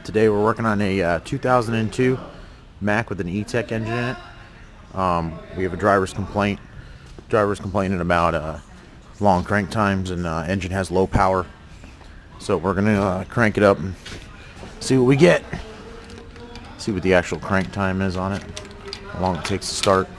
Today we're working on a 2002 Mack with an E-Tec engine in it. We have a driver's complaint. Driver's complaining about long crank times, and engine has low power. So we're gonna crank it up and see what we get. See what the actual crank time is on it. How long it takes to start.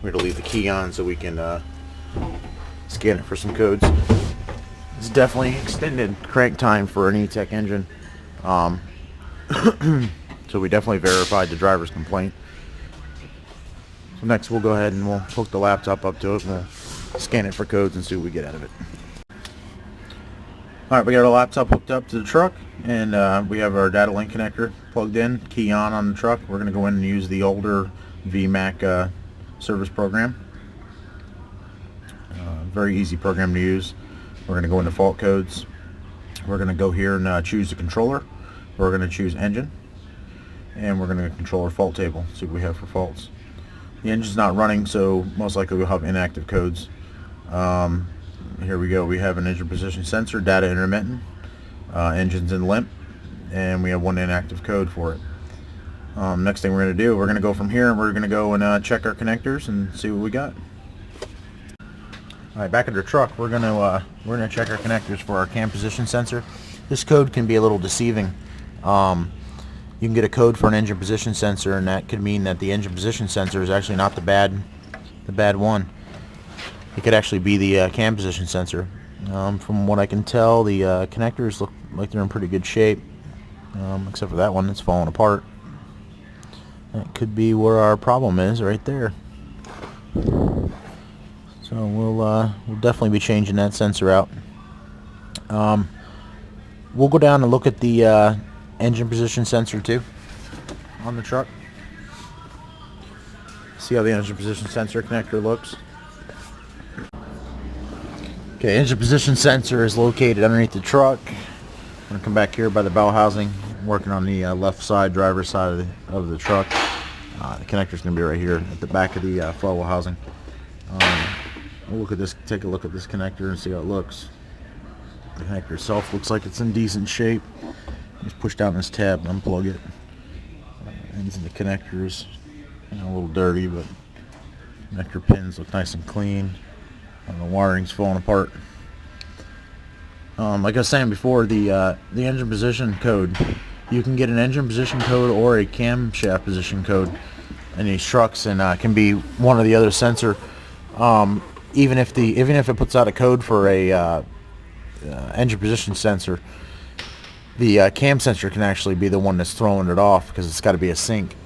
We're going to leave the key on so we can scan it for some codes. It's definitely extended crank time for an E-Tec engine. So we definitely verified the driver's complaint. So next we'll go ahead and we'll hook the laptop up to it and we'll scan it for codes and see what we get out of it. Alright, we got our laptop hooked up to the truck, and we have our data link connector plugged in, key on the truck. We're going to go in and use the older VMAC service program. Very easy program to use. We're going to go into fault codes. We're going to go here and choose the controller. We're going to choose engine, and we're going to control our fault table, see what we have for faults. The engine's not running, so most likely we'll have inactive codes. Here we go. We have an engine position sensor, data intermittent, engine's in limp, and we have one inactive code for it. Next thing we're going to do, we're going to go from here and we're going to go and check our connectors and see what we got. Alright, back at the truck, we're going to check our connectors for our cam position sensor. This code can be a little deceiving. You can get a code for an engine position sensor, and that could mean that the engine position sensor is actually not the bad one. It could actually be the cam position sensor. From what I can tell, the connectors look like they're in pretty good shape, except for that one that's falling apart. That could be where our problem is, right there. So we'll definitely be changing that sensor out. We'll go down and look at the engine position sensor too on the truck. See how the engine position sensor connector looks. Okay, engine position sensor is located underneath the truck. I'm going to come back here by the bell housing, working on the left side, driver's side of the truck. The connector's going to be right here at the back of the flywheel housing. We'll look at this, take a look at this connector and see how it looks. The connector itself looks like it's in decent shape. Just push down this tab and unplug it. Ends in the connectors, a little dirty, but connector pins look nice and clean. The wiring's falling apart. Like I was saying before, the engine position code, you can get an engine position code or a camshaft position code in these trucks, and can be one or the other sensor. Even if it puts out a code for a engine position sensor, the cam sensor can actually be the one that's throwing it off, because it's got to be a sync.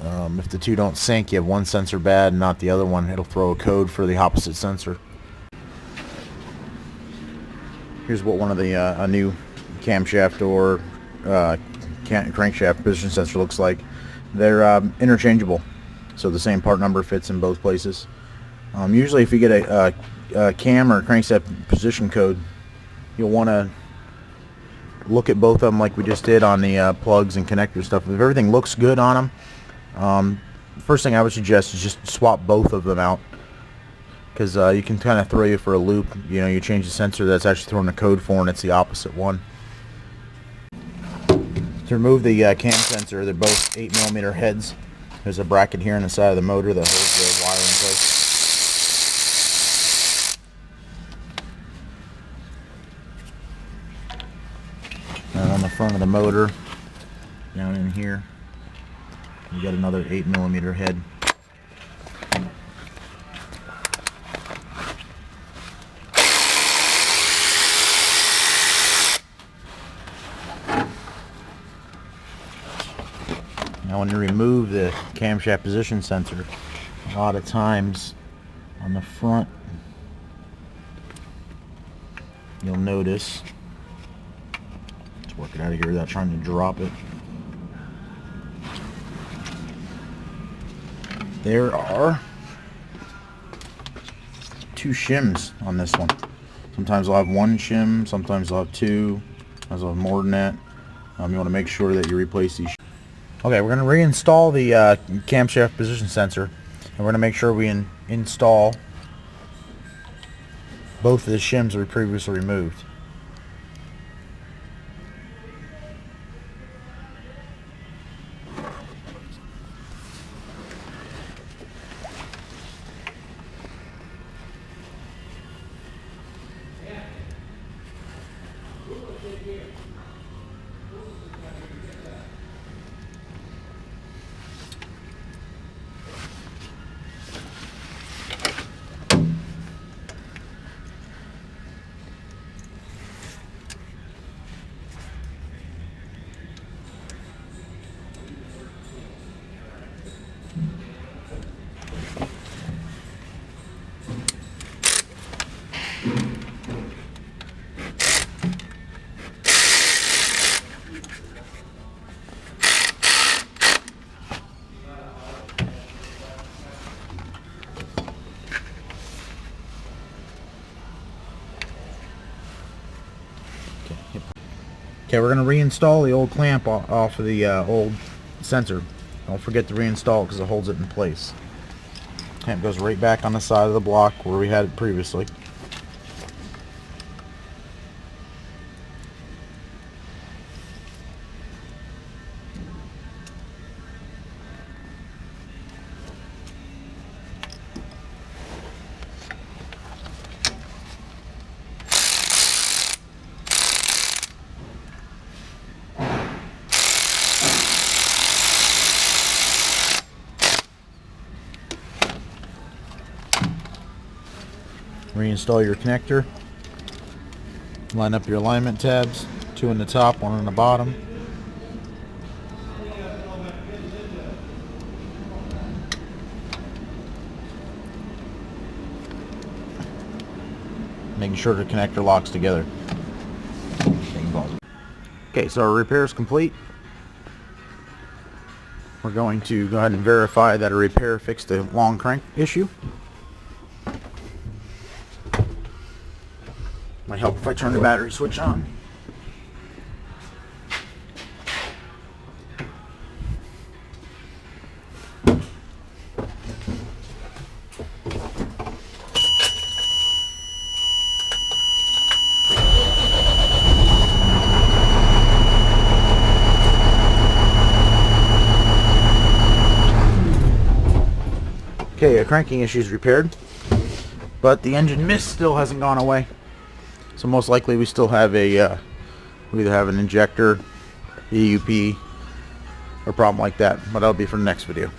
If the two don't sync, you have one sensor bad and not the other one. It'll throw a code for the opposite sensor. Here's what one of the a new camshaft or crankshaft position sensor looks like. They're interchangeable, so the same part number fits in both places. Usually if you get a cam or crankshaft position code, you'll want to look at both of them like we just did on the plugs and connector stuff. If everything looks good on them, first thing I would suggest is just swap both of them out, because you can kind of throw you for a loop. You change the sensor that's actually throwing the code for, and it's the opposite one. To remove the cam sensor, they're both 8mm heads. There's a bracket here on the side of the motor that holds the wire in place. And on the front of the motor, down in here, you got another 8mm head. Now when you remove the camshaft position sensor, a lot of times on the front you'll notice, let's work it out of here without trying to drop it. There are 2 shims on this one. Sometimes I'll have 1 shim, sometimes I'll have 2, sometimes I'll have more than that. You want to make sure that you replace these. Okay, we're going to reinstall the camshaft position sensor, and we're going to make sure we install both of the shims that we previously removed. Okay, we're going to reinstall the old clamp off of the old sensor. Don't forget to reinstall it because it holds it in place. Clamp goes right back on the side of the block where we had it previously. Reinstall your connector. Line up your alignment tabs, 2 on the top, 1 on the bottom. Making sure the connector locks together. Okay, so our repair is complete. We're going to go ahead and verify that a repair fixed the long crank issue. Might help if I turn the battery switch on. Okay, a cranking issue is repaired, but the engine mist still hasn't gone away. So most likely we still have a, we either have an injector, EUP, or problem like that, but that'll be for the next video.